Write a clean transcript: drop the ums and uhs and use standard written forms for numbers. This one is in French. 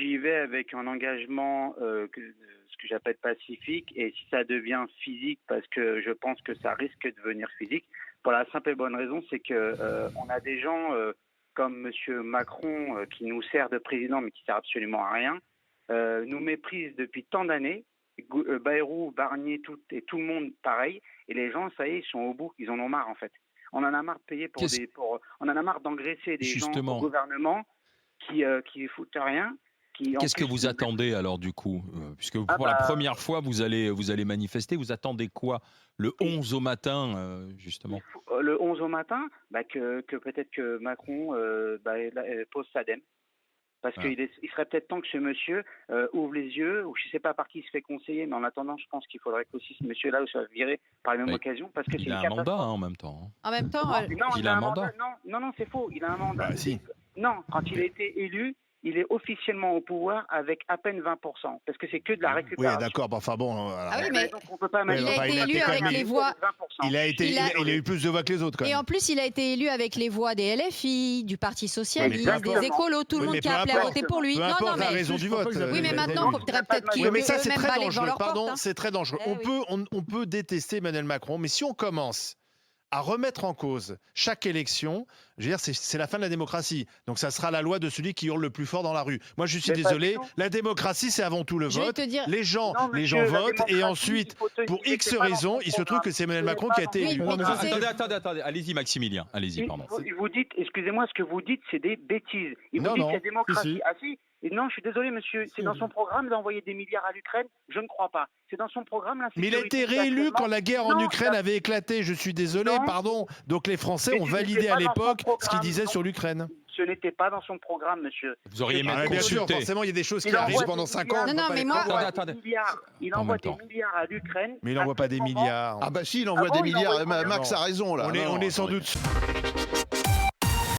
j'y vais avec un engagement ce que j'appelle pacifique, et si ça devient physique, parce que je pense que ça risque de devenir physique, pour la simple et bonne raison, c'est que on a des gens comme Monsieur Macron qui nous sert de président, mais qui sert absolument à rien, nous méprise depuis tant d'années. Bayrou, Barnier, tout le monde pareil, et les gens, ça y est, ils sont au bout, ils en ont marre en fait. On en a marre de payer on en a marre d'engraisser des gens au gouvernement qui foutent rien. Qu'est-ce que vous attendez alors du coup, puisque pour la première fois vous allez manifester, vous attendez quoi le 11 au matin justement? Le 11 au matin, que peut-être que Macron pose sa dème. Parce qu'il serait peut-être temps que ce monsieur ouvre les yeux, ou je ne sais pas par qui il se fait conseiller, mais en attendant, je pense qu'il faudrait qu'aussi ce monsieur-là soit viré par la même occasion. Parce que il a un mandat en même temps. En même temps, il a un mandat. Non, c'est faux. Il a un mandat. Non, quand il a été élu, il est officiellement au pouvoir avec à peine 20%, parce que c'est que de la récupération. Oui, d'accord. Enfin bon. mais donc on peut pas il a été élu avec les voix. Il a eu plus de voix que les autres. Quand même. Et en plus, il a été élu avec les voix des LFI, du Parti socialiste, des écolos, tout le monde qui a appelé à voter pour lui. Peu importe la raison du vote. Oui, mais maintenant, il faudrait peut-être qu'ils mais ça, c'est eux-mêmes très balayent devant dangereux. leur porte. Pardon, c'est très dangereux. On peut détester Emmanuel Macron, mais si on commence à remettre en cause chaque élection, je veux dire, c'est la fin de la démocratie. Donc ça sera la loi de celui qui hurle le plus fort dans la rue. Moi, je suis désolé, la démocratie, c'est avant tout le vote. Les gens votent, et ensuite, pour X raisons, il se trouve que c'est Emmanuel Macron qui a été élu. Attendez, allez-y Maximilien, allez-y, pardon. Vous dites, excusez-moi, ce que vous dites, c'est des bêtises. Vous dites que la démocratie... Ah si. Non, je suis désolé, monsieur. C'est dans son programme d'envoyer des milliards à l'Ukraine. Je ne crois pas. C'est dans son programme. Mais il a été réélu quand la guerre en Ukraine avait éclaté. Je suis désolé, pardon. Donc les Français ont validé à l'époque ce qu'il disait sur l'Ukraine. Ce n'était pas dans son programme, monsieur. Vous auriez même bien sûr, forcément, il y a des choses qui arrivent pendant 5 ans. Non, mais moi... Il envoie des milliards à l'Ukraine. Mais il n'envoie pas des milliards. Ah bah si, il envoie des milliards. Max a raison, là. On est sans doute...